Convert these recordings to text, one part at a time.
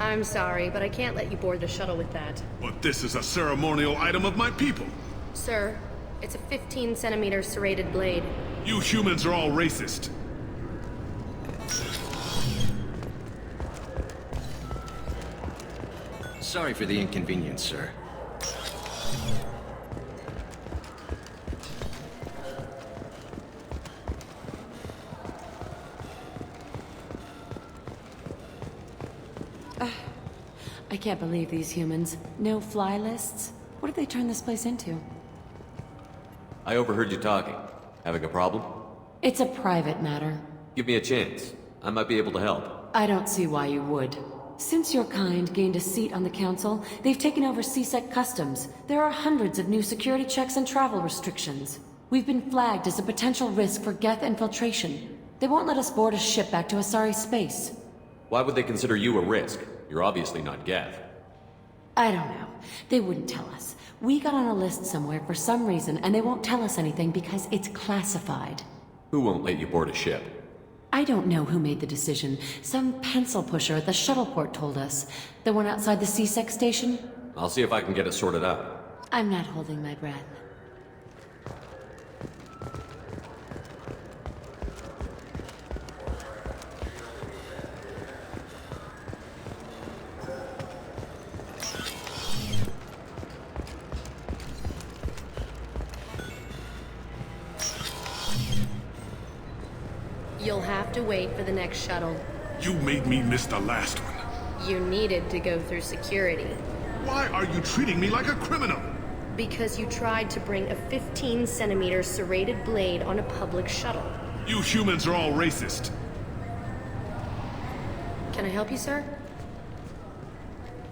I'm sorry, but I can't let you board the shuttle with that. But this is a ceremonial item of my people. Sir, it's a 15-centimeter serrated blade. You humans are all racist. Sorry for the inconvenience, sir. I can't believe these humans. No fly lists? What have they turned this place into? I overheard you talking. Having a problem? It's a private matter. Give me a chance. I might be able to help. I don't see why you would. Since your kind gained a seat on the council, they've taken over CSEC customs. There are hundreds of new security checks and travel restrictions. We've been flagged as a potential risk for Geth infiltration. They won't let us board a ship back to Asari space. Why would they consider you a risk? You're obviously not Geth. I don't know. They wouldn't tell us. We got on a list somewhere for some reason, and they won't tell us anything because it's classified. Who won't let you board a ship? I don't know who made the decision. Some pencil pusher at the shuttle port told us. The one outside the CSEC station? I'll see if I can get it sorted out. I'm not holding my breath. You'll have to wait for the next shuttle. You made me miss the last one. You needed to go through security. Why are you treating me like a criminal? Because you tried to bring a 15-centimeter serrated blade on a public shuttle. You humans are all racist. Can I help you, sir?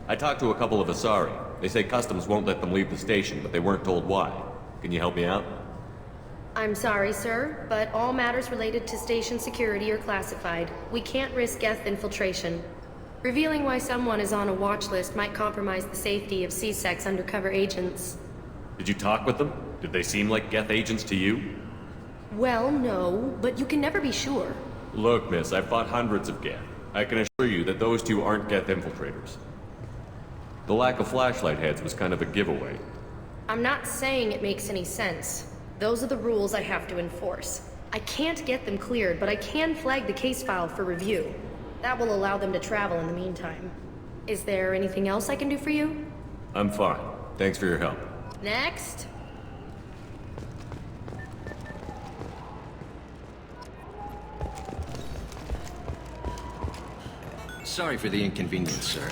I talked to a couple of Asari. They say customs won't let them leave the station, but they weren't told why. Can you help me out? I'm sorry, sir, but all matters related to station security are classified. We can't risk Geth infiltration. Revealing why someone is on a watch list might compromise the safety of CSEC's undercover agents. Did you talk with them? Did they seem like Geth agents to you? Well, no, but you can never be sure. Look, miss, I've fought hundreds of Geth. I can assure you that those two aren't Geth infiltrators. The lack of flashlight heads was kind of a giveaway. I'm not saying it makes any sense. Those are the rules I have to enforce. I can't get them cleared, but I can flag the case file for review. That will allow them to travel in the meantime. Is there anything else I can do for you? I'm fine. Thanks for your help. Next. Sorry for the inconvenience, sir.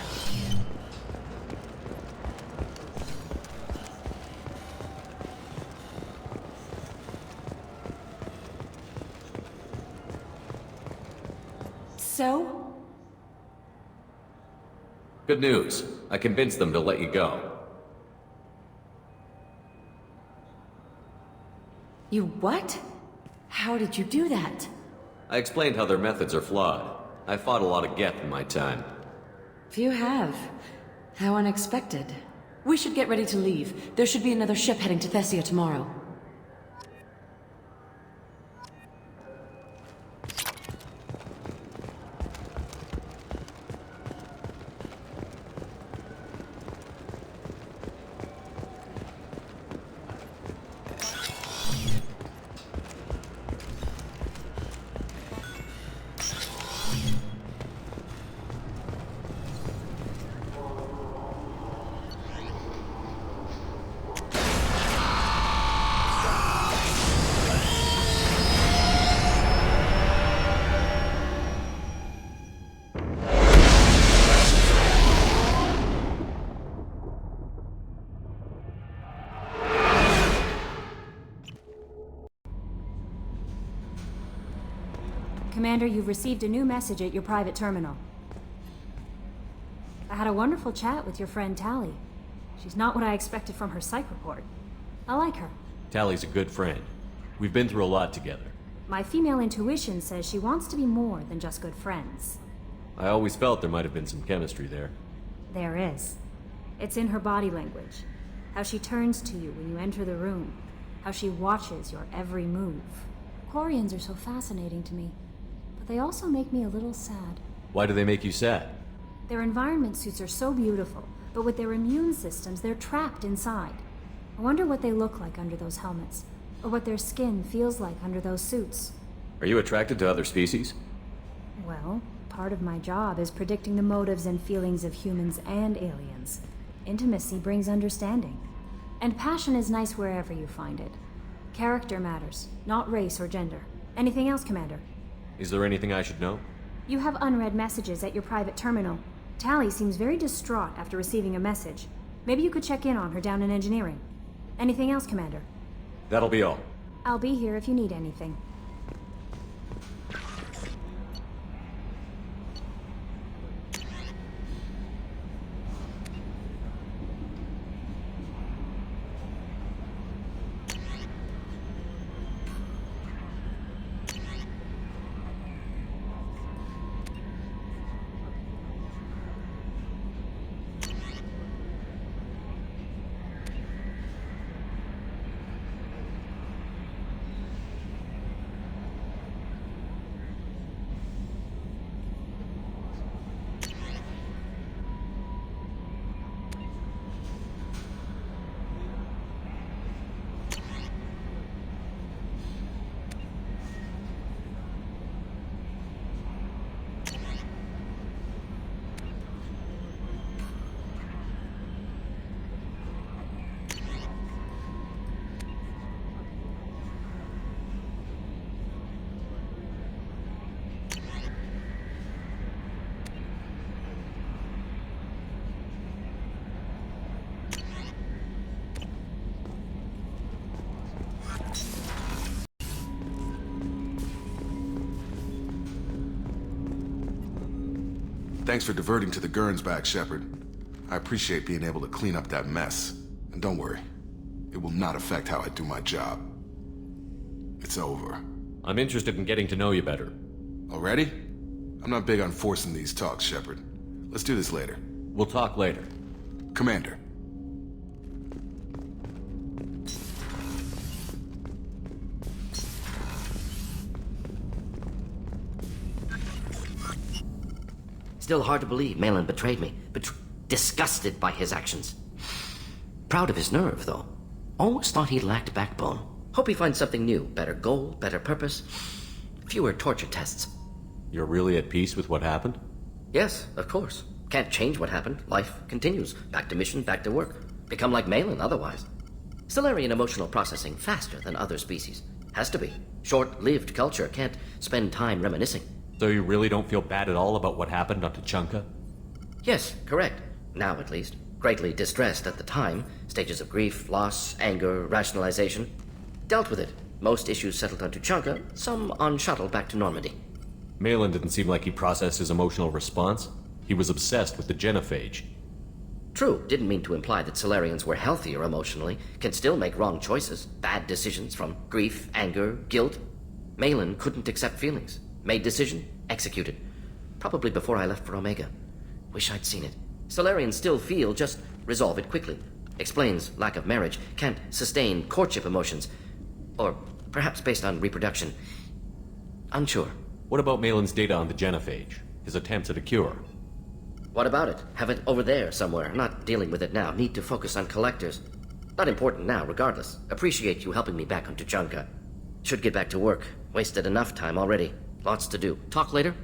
So? Good news. I convinced them to let you go. You what? How did you do that? I explained how their methods are flawed. I fought a lot of Geth in my time. Few have. How unexpected. We should get ready to leave. There should be another ship heading to Thessia tomorrow. Commander, you've received a new message at your private terminal. I had a wonderful chat with your friend Tali. She's not what I expected from her psych report. I like her. Tali's a good friend. We've been through a lot together. My female intuition says she wants to be more than just good friends. I always felt there might have been some chemistry there. There is. It's in her body language. How she turns to you when you enter the room. How she watches your every move. Quarians are so fascinating to me. But they also make me a little sad. Why do they make you sad? Their environment suits are so beautiful, but with their immune systems, they're trapped inside. I wonder what they look like under those helmets, or what their skin feels like under those suits. Are you attracted to other species? Well, part of my job is predicting the motives and feelings of humans and aliens. Intimacy brings understanding. And passion is nice wherever you find it. Character matters, not race or gender. Anything else, Commander? Is there anything I should know? You have unread messages at your private terminal. Tali seems very distraught after receiving a message. Maybe you could check in on her down in engineering. Anything else, Commander? That'll be all. I'll be here if you need anything. Thanks for diverting to the Gurn's back, Shepard. I appreciate being able to clean up that mess. And don't worry, it will not affect how I do my job. It's over. I'm interested in getting to know you better. Already? I'm not big on forcing these talks, Shepard. Let's do this later. We'll talk later. Commander. Still hard to believe Malin betrayed me. Disgusted by his actions. Proud of his nerve, though. Always thought he lacked backbone. Hope he finds something new. Better goal, better purpose. Fewer torture tests. You're really at peace with what happened? Yes, of course. Can't change what happened. Life continues. Back to mission, back to work. Become like Malin otherwise. Stellarian emotional processing faster than other species. Has to be. Short-lived culture can't spend time reminiscing. So you really don't feel bad at all about what happened on Tuchanka? Yes, correct. Now at least. Greatly distressed at the time. Stages of grief, loss, anger, rationalization. Dealt with it. Most issues settled on Tuchanka, some on shuttle back to Normandy. Malin didn't seem like he processed his emotional response. He was obsessed with the genophage. True, didn't mean to imply that Solarians were healthier emotionally, can still make wrong choices, bad decisions from grief, anger, guilt. Malin couldn't accept feelings. Made decision, executed. Probably before I left for Omega. Wish I'd seen it. Solarians still feel, just resolve it quickly. Explains lack of marriage, can't sustain courtship emotions. Or perhaps based on reproduction. Unsure. What about Malin's data on the genophage? His attempts at a cure? What about it? Have it over there somewhere. Not dealing with it now. Need to focus on collectors. Not important now, regardless. Appreciate you helping me back on Tuchanka. Should get back to work. Wasted enough time already. Lots to do. Talk later?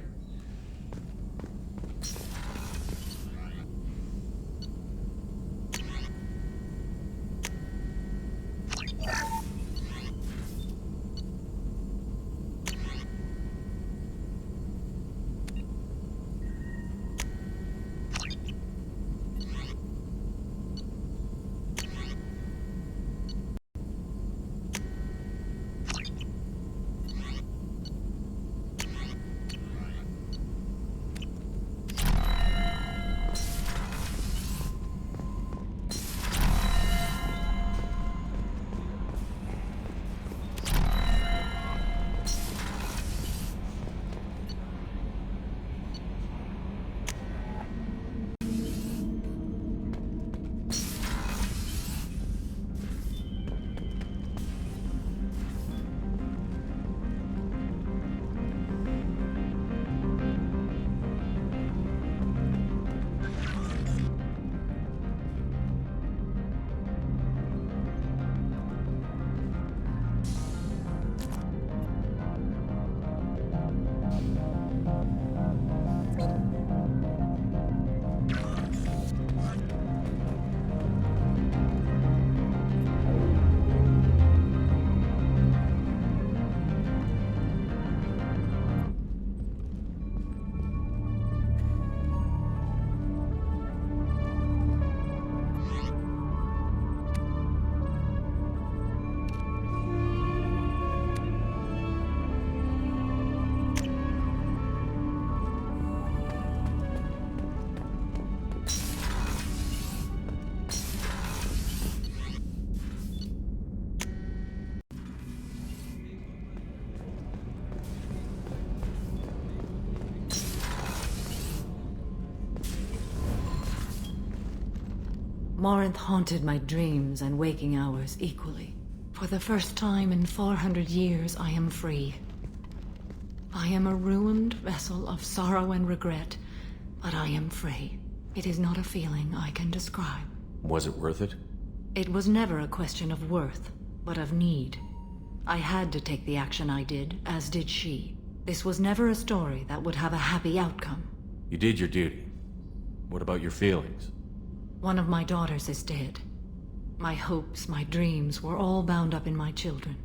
Morinth haunted my dreams and waking hours equally. For the first time in 400 years, I am free. I am a ruined vessel of sorrow and regret, but I am free. It is not a feeling I can describe. Was it worth it? It was never a question of worth, but of need. I had to take the action I did, as did she. This was never a story that would have a happy outcome. You did your duty. What about your feelings? One of my daughters is dead. My hopes, my dreams were all bound up in my children.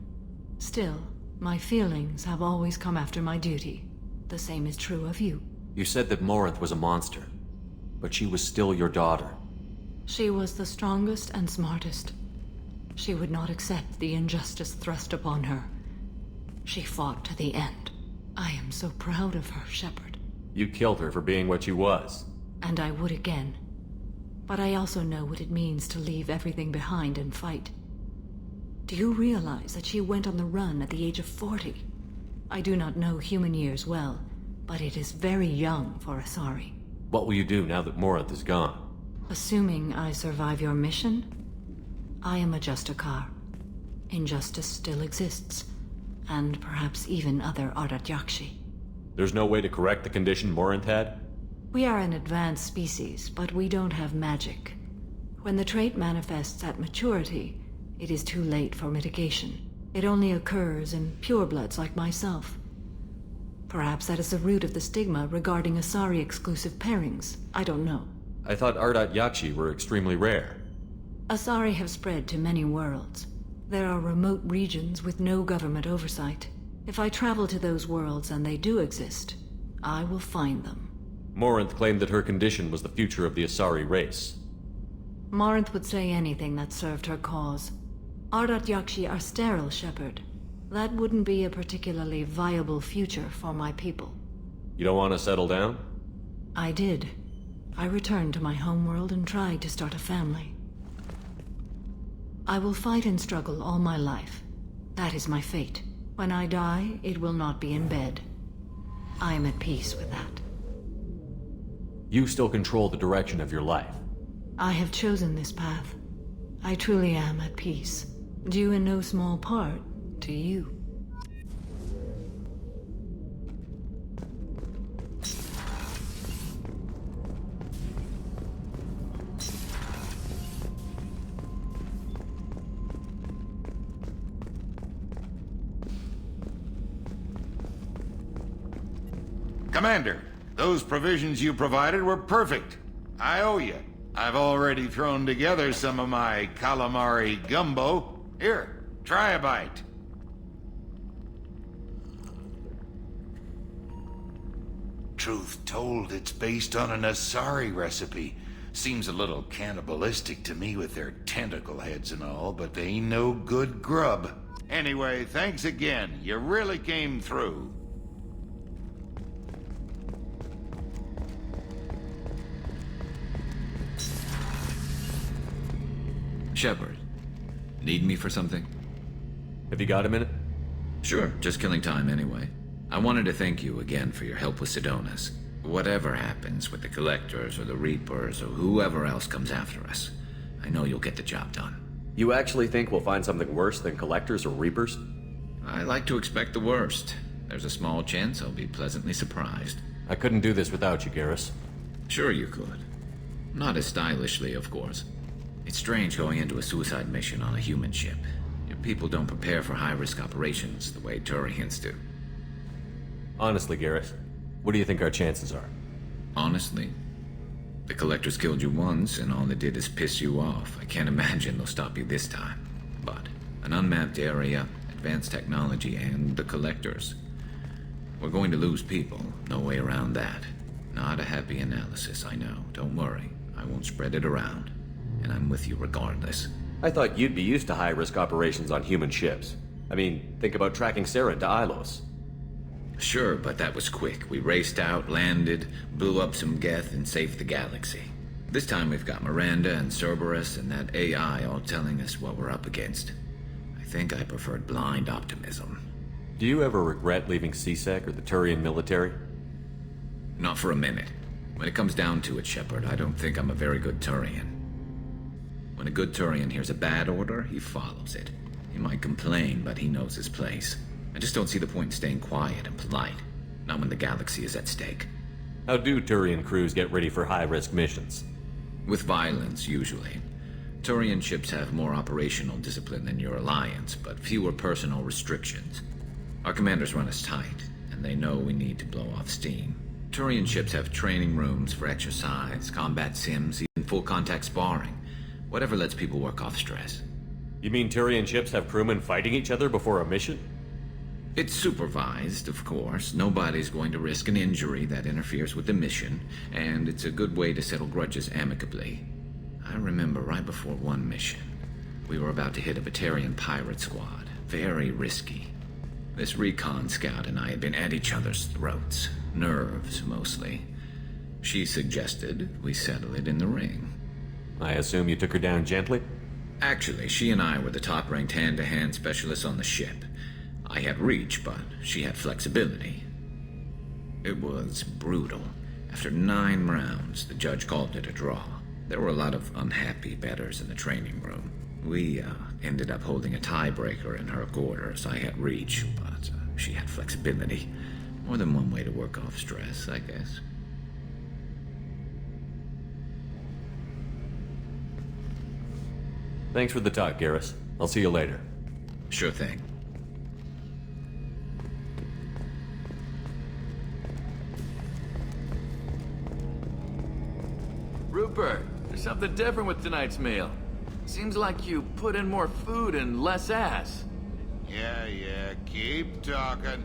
Still, my feelings have always come after my duty. The same is true of you. You said that Morinth was a monster, but she was still your daughter. She was the strongest and smartest. She would not accept the injustice thrust upon her. She fought to the end. I am so proud of her, Shepard. You killed her for being what she was. And I would again. But I also know what it means to leave everything behind and fight. Do you realize that she went on the run at the age of 40? I do not know human years well, but it is very young for Asari. What will you do now that Morinth is gone? Assuming I survive your mission, I am a Justicar. Injustice still exists, and perhaps even other Ardat-Yakshi. There's no way to correct the condition Morinth had? We are an advanced species, but we don't have magic. When the trait manifests at maturity, it is too late for mitigation. It only occurs in purebloods like myself. Perhaps that is the root of the stigma regarding Asari-exclusive pairings. I don't know. I thought Ardat-Yakshi were extremely rare. Asari have spread to many worlds. There are remote regions with no government oversight. If I travel to those worlds, and they do exist, I will find them. Morinth claimed that her condition was the future of the Asari race. Morinth would say anything that served her cause. Ardat-Yakshi are sterile, Shepard. That wouldn't be a particularly viable future for my people. You don't want to settle down? I did. I returned to my homeworld and tried to start a family. I will fight and struggle all my life. That is my fate. When I die, it will not be in bed. I am at peace with that. You still control the direction of your life. I have chosen this path. I truly am at peace. Due in no small part to you. Commander, those provisions you provided were perfect. I owe you. I've already thrown together some of my calamari gumbo. Here, try a bite. Truth told, it's based on an Asari recipe. Seems a little cannibalistic to me with their tentacle heads and all, but they ain't no good grub. Anyway, thanks again. You really came through. Shepard, need me for something? Have you got a minute? Sure, just killing time anyway. I wanted to thank you again for your help with Sidonis. Whatever happens with the Collectors or the Reapers or whoever else comes after us, I know you'll get the job done. You actually think we'll find something worse than Collectors or Reapers? I like to expect the worst. There's a small chance I'll be pleasantly surprised. I couldn't do this without you, Garrus. Sure you could. Not as stylishly, of course. It's strange going into a suicide mission on a human ship. Your people don't prepare for high-risk operations the way Turians do. Honestly, Garrus, what do you think our chances are? Honestly, the Collectors killed you once, and all they did is piss you off. I can't imagine they'll stop you this time. But an unmapped area, advanced technology, and the Collectors. We're going to lose people. No way around that. Not a happy analysis, I know. Don't worry. I won't spread it around. And I'm with you regardless. I thought you'd be used to high-risk operations on human ships. I mean, think about tracking Saren to Ilos. Sure, but that was quick. We raced out, landed, blew up some Geth, and saved the galaxy. This time we've got Miranda and Cerberus and that AI all telling us what we're up against. I think I preferred blind optimism. Do you ever regret leaving CSEC or the Turian military? Not for a minute. When it comes down to it, Shepard, I don't think I'm a very good Turian. When a good Turian hears a bad order, he follows it. He might complain, but he knows his place. I just don't see the point in staying quiet and polite. Not when the galaxy is at stake. How do Turian crews get ready for high-risk missions? With violence, usually. Turian ships have more operational discipline than your alliance, but fewer personal restrictions. Our commanders run us tight, and they know we need to blow off steam. Turian ships have training rooms for exercise, combat sims, even full-contact sparring. Whatever lets people work off stress. You mean Turian ships have crewmen fighting each other before a mission? It's supervised, of course. Nobody's going to risk an injury that interferes with the mission, and it's a good way to settle grudges amicably. I remember right before one mission, we were about to hit a Batarian pirate squad. Very risky. This recon scout and I had been at each other's throats. Nerves, mostly. She suggested we settle it in the ring. I assume you took her down gently? Actually, she and I were the top-ranked hand-to-hand specialists on the ship. I had reach, but she had flexibility. It was brutal. After 9 rounds, the judge called it a draw. There were a lot of unhappy bettors in the training room. We ended up holding a tiebreaker in her quarters. I had reach, but she had flexibility. More than one way to work off stress, I guess. Thanks for the talk, Garrus. I'll see you later. Sure thing. Rupert, there's something different with tonight's meal. Seems like you put in more food and less ass. Yeah, keep talking.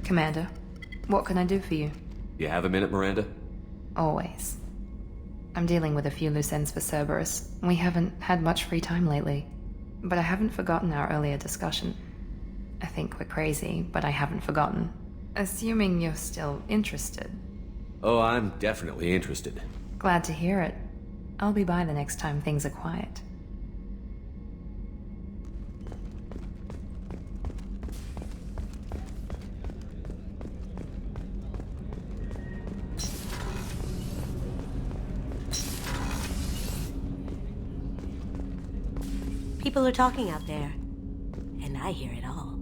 Commander, what can I do for you? You have a minute, Miranda? Always. I'm dealing with a few loose ends for Cerberus. We haven't had much free time lately. But I haven't forgotten our earlier discussion. I think we're crazy, but I haven't forgotten. Assuming you're still interested. Oh, I'm definitely interested. Glad to hear it. I'll be by the next time things are quiet. People are talking out there, and I hear it all.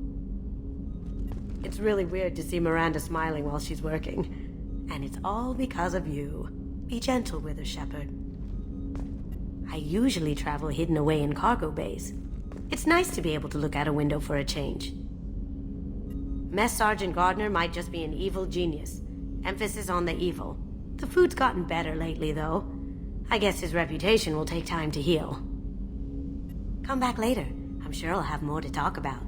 It's really weird to see Miranda smiling while she's working, and it's all because of you. Be gentle with her, Shepard. I usually travel hidden away in cargo bays. It's nice to be able to look out a window for a change. Mess Sergeant Gardner might just be an evil genius. Emphasis on the evil. The food's gotten better lately, though. I guess his reputation will take time to heal. Come back later. I'm sure I'll have more to talk about.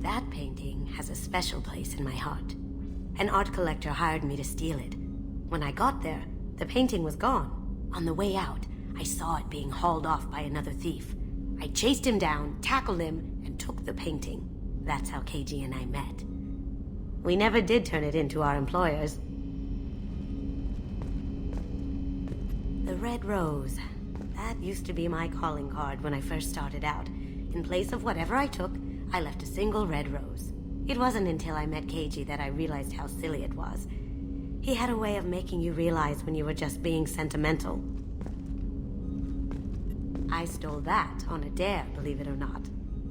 That painting has a special place in my heart. An art collector hired me to steal it. When I got there, the painting was gone. On the way out, I saw it being hauled off by another thief. I chased him down, tackled him, and took the painting. That's how KG and I met. We never did turn it into our employers. The Red Rose. That used to be my calling card when I first started out. In place of whatever I took, I left a single red rose. It wasn't until I met KG that I realized how silly it was. He had a way of making you realize when you were just being sentimental. I stole that on a dare, believe it or not.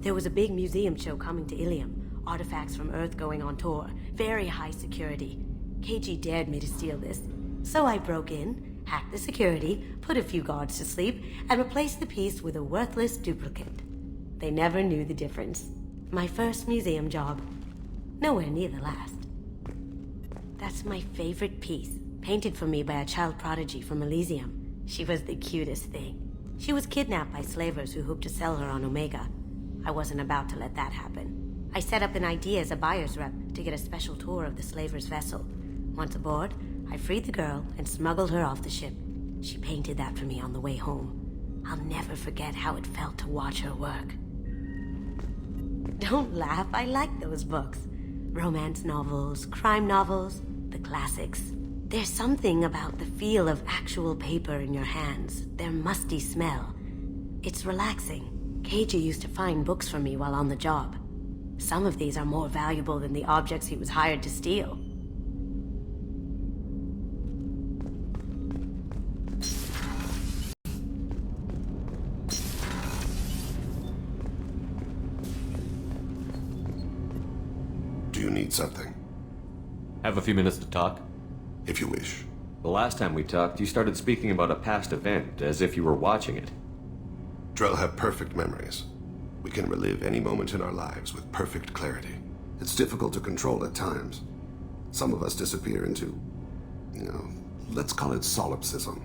There was a big museum show coming to Ilium. Artifacts from Earth going on tour. Very high security. KG dared me to steal this. So I broke in, hacked the security, put a few guards to sleep, and replaced the piece with a worthless duplicate. They never knew the difference. My first museum job. Nowhere near the last. That's my favorite piece, painted for me by a child prodigy from Elysium. She was the cutest thing. She was kidnapped by slavers who hoped to sell her on Omega. I wasn't about to let that happen. I set up an ID as a buyer's rep to get a special tour of the slaver's vessel. Once aboard, I freed the girl and smuggled her off the ship. She painted that for me on the way home. I'll never forget how it felt to watch her work. Don't laugh, I like those books. Romance novels, crime novels, the classics. There's something about the feel of actual paper in your hands, their musty smell. It's relaxing. Keiji used to find books for me while on the job. Some of these are more valuable than the objects he was hired to steal. Do you need something? Have a few minutes to talk? If you wish. The last time we talked, you started speaking about a past event, as if you were watching it. Drell have perfect memories. We can relive any moment in our lives with perfect clarity. It's difficult to control at times. Some of us disappear into, let's call it solipsism.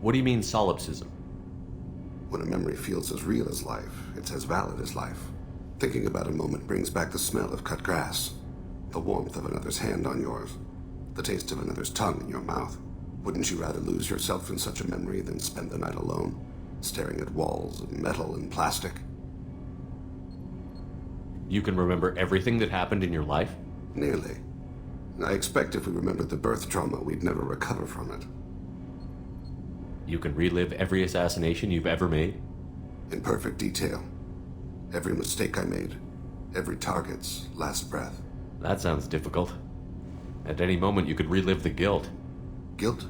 What do you mean, solipsism? When a memory feels as real as life, it's as valid as life. Thinking about a moment brings back the smell of cut grass, the warmth of another's hand on yours, the taste of another's tongue in your mouth. Wouldn't you rather lose yourself in such a memory than spend the night alone, staring at walls of metal and plastic? You can remember everything that happened in your life? Nearly. I expect if we remembered the birth trauma, we'd never recover from it. You can relive every assassination you've ever made? In perfect detail. Every mistake I made. Every target's last breath. That sounds difficult. At any moment, you could relive the guilt. Guilt?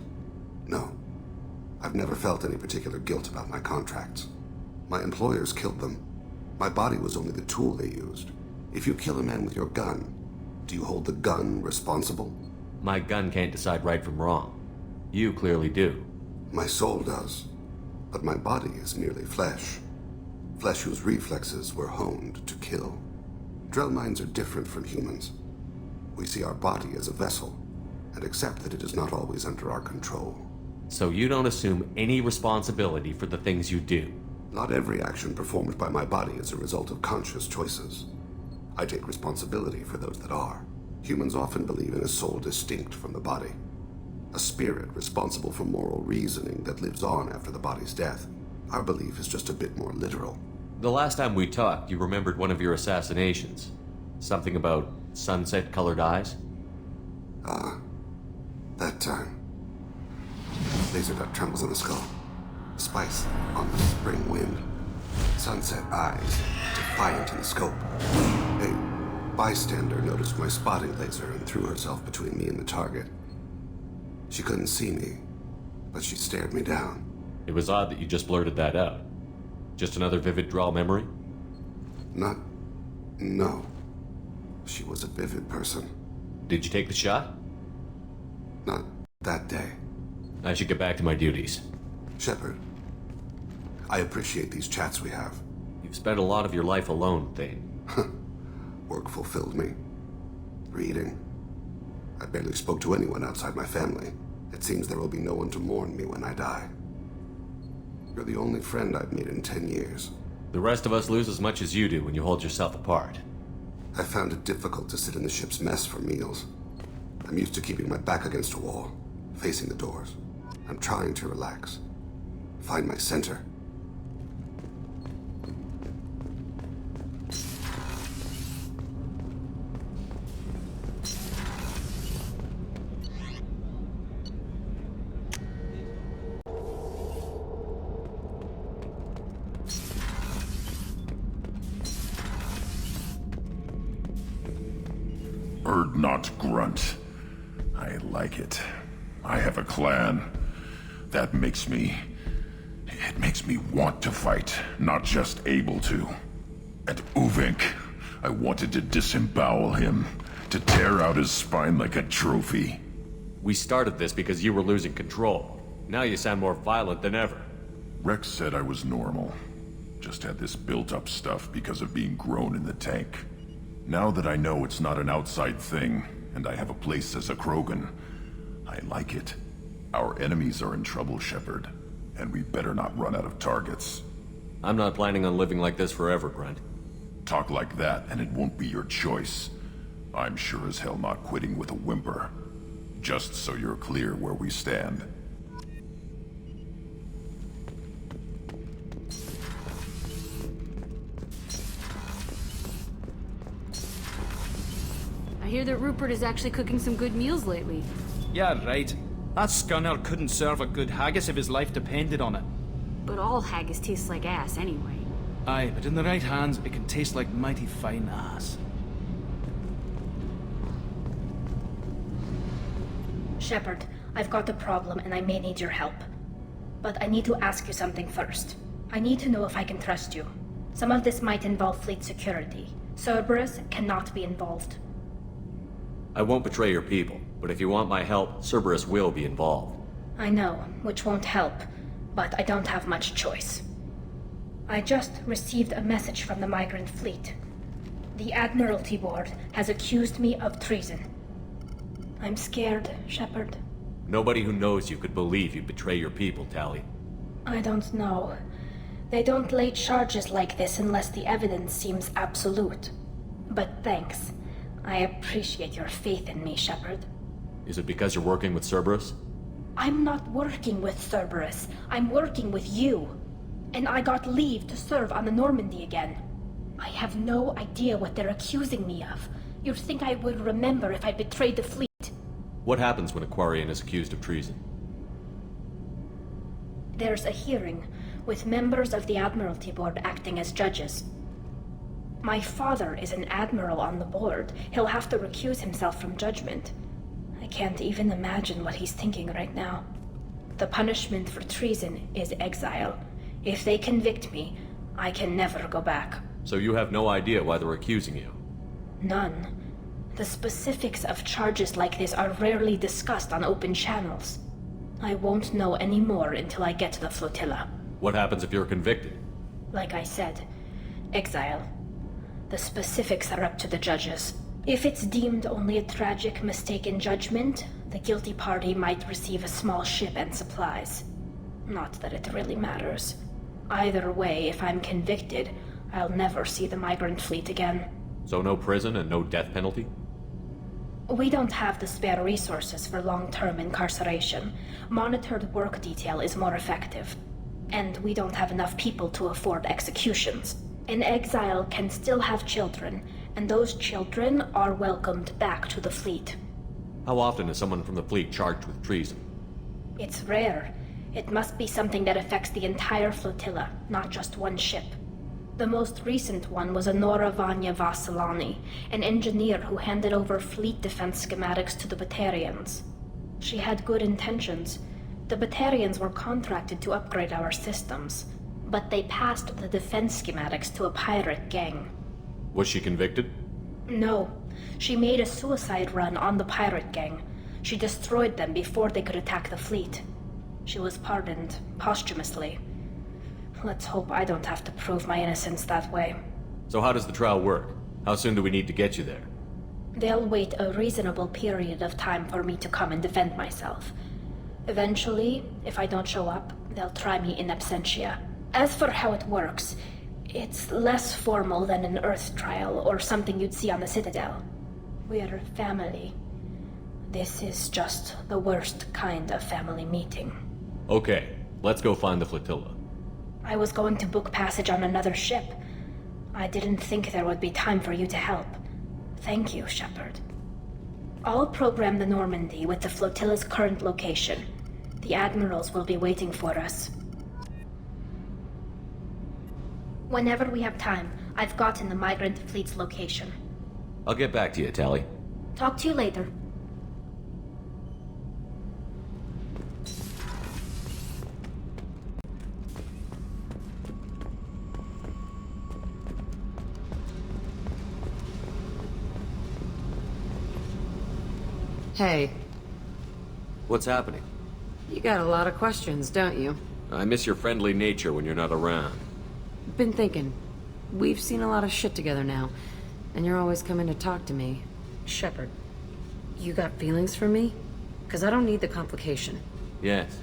No. I've never felt any particular guilt about my contracts. My employers killed them. My body was only the tool they used. If you kill a man with your gun, do you hold the gun responsible? My gun can't decide right from wrong. You clearly do. My soul does. But my body is merely flesh. Flesh whose reflexes were honed to kill. Drell minds are different from humans. We see our body as a vessel, and accept that it is not always under our control. So you don't assume any responsibility for the things you do? Not every action performed by my body is a result of conscious choices. I take responsibility for those that are. Humans often believe in a soul distinct from the body. A spirit responsible for moral reasoning that lives on after the body's death. Our belief is just a bit more literal. The last time we talked, you remembered one of your assassinations. Something about sunset-colored eyes? That time. Laser dot trembles in the skull. Spice on the spring wind. Sunset eyes, defiant in the scope. A bystander noticed my spotting laser and threw herself between me and the target. She couldn't see me, but she stared me down. It was odd that you just blurted that out. Just another vivid Drell memory? No. She was a vivid person. Did you take the shot? Not that day. I should get back to my duties. Shepard, I appreciate these chats we have. You've spent a lot of your life alone, Thane. Work fulfilled me. Reading. I barely spoke to anyone outside my family. It seems there will be no one to mourn me when I die. You're the only friend I've made in 10 years. The rest of us lose as much as you do when you hold yourself apart. I found it difficult to sit in the ship's mess for meals. I'm used to keeping my back against a wall, facing the doors. I'm trying to relax. Find my center. Bird not grunt. I like it. I have a clan. That makes me... It makes me want to fight, not just able to. At Uvink, I wanted to disembowel him, to tear out his spine like a trophy. We started this because you were losing control. Now you sound more violent than ever. Rex said I was normal. Just had this built-up stuff because of being grown in the tank. Now that I know it's not an outside thing, and I have a place as a Krogan, I like it. Our enemies are in trouble, Shepard. and we better not run out of targets. I'm not planning on living like this forever, Grunt. Talk like that, and it won't be your choice. I'm sure as hell not quitting with a whimper. Just so you're clear where we stand. I hear that Rupert is actually cooking some good meals lately. Yeah, right. That scunner couldn't serve a good haggis if his life depended on it. But all haggis tastes like ass anyway. Aye, but in the right hands, it can taste like mighty fine ass. Shepard, I've got a problem and I may need your help. But I need to ask you something first. I need to know if I can trust you. Some of this might involve fleet security. Cerberus cannot be involved. I won't betray your people, but if you want my help, Cerberus will be involved. I know, which won't help, but I don't have much choice. I just received a message from the migrant fleet. The Admiralty Board has accused me of treason. I'm scared, Shepard. Nobody who knows you could believe you betray your people, Tali. I don't know. They don't lay charges like this unless the evidence seems absolute. But thanks. I appreciate your faith in me, Shepard. Is it because you're working with Cerberus? I'm not working with Cerberus. I'm working with you. And I got leave to serve on the Normandy again. I have no idea what they're accusing me of. You'd think I would remember if I betrayed the fleet. What happens when a Quarian is accused of treason? There's a hearing, with members of the Admiralty Board acting as judges. My father is an admiral on the board. He'll have to recuse himself from judgment. I can't even imagine what he's thinking right now. The punishment for treason is exile. If they convict me, I can never go back. So you have no idea why they're accusing you? None. The specifics of charges like this are rarely discussed on open channels. I won't know any more until I get to the flotilla. What happens if you're convicted? Like I said, exile. The specifics are up to the judges. If it's deemed only a tragic mistake in judgment, the guilty party might receive a small ship and supplies. Not that it really matters. Either way, if I'm convicted, I'll never see the migrant fleet again. So no prison and no death penalty? We don't have the spare resources for long-term incarceration. Monitored work detail is more effective. And we don't have enough people to afford executions. An exile can still have children, and those children are welcomed back to the fleet. How often is someone from the fleet charged with treason? It's rare. It must be something that affects the entire flotilla, not just one ship. The most recent one was Honora Vanya Vassilani, an engineer who handed over fleet defense schematics to the Batarians. She had good intentions. The Batarians were contracted to upgrade our systems, but they passed the defense schematics to a pirate gang. Was she convicted? No. She made a suicide run on the pirate gang. She destroyed them before they could attack the fleet. She was pardoned, posthumously. Let's hope I don't have to prove my innocence that way. So how does the trial work? How soon do we need to get you there? They'll wait a reasonable period of time for me to come and defend myself. Eventually, if I don't show up, they'll try me in absentia. As for how it works, it's less formal than an Earth trial or something you'd see on the Citadel. We're family. This is just the worst kind of family meeting. Okay, let's go find the flotilla. I was going to book passage on another ship. I didn't think there would be time for you to help. Thank you, Shepard. I'll program the Normandy with the flotilla's current location. The admirals will be waiting for us. Whenever we have time, I've gotten the migrant fleet's location. I'll get back to you, Tali. Talk to you later. Hey, What's happening? you got a lot of questions, don't you? I miss your friendly nature when you're not around. Been thinking. We've seen a lot of shit together now, and you're always coming to talk to me. Shepard, you got feelings for me? Because I don't need the complication. Yes.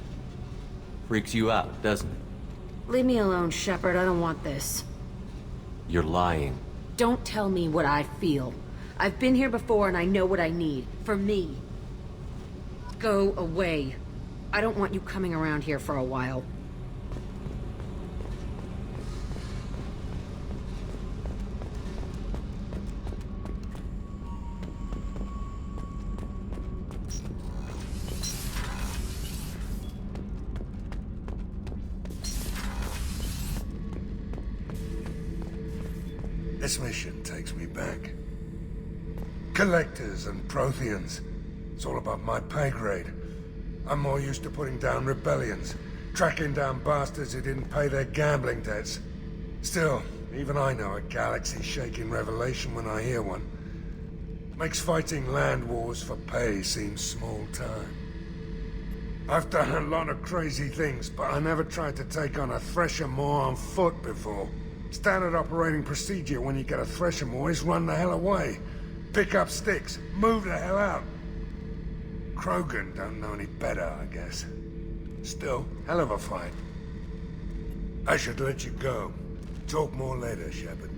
Freaks you out, doesn't it? Leave me alone, Shepard. I don't want this. You're lying. Don't tell me what I feel. I've been here before and I know what I need. For me. Go away. I don't want you coming around here for a while. This mission takes me back. Collectors and Protheans. It's all about my pay grade. I'm more used to putting down rebellions, tracking down bastards who didn't pay their gambling debts. Still, even I know a galaxy-shaking revelation when I hear one. Makes fighting land wars for pay seem small time. I've done a lot of crazy things, but I never tried to take on a Thresher Maw on foot before. Standard operating procedure when you get a Thresher Maw is run the hell away. Pick up sticks, move the hell out. Krogan don't know any better, I guess. Still, hell of a fight. I should let you go. Talk more later, Shepard.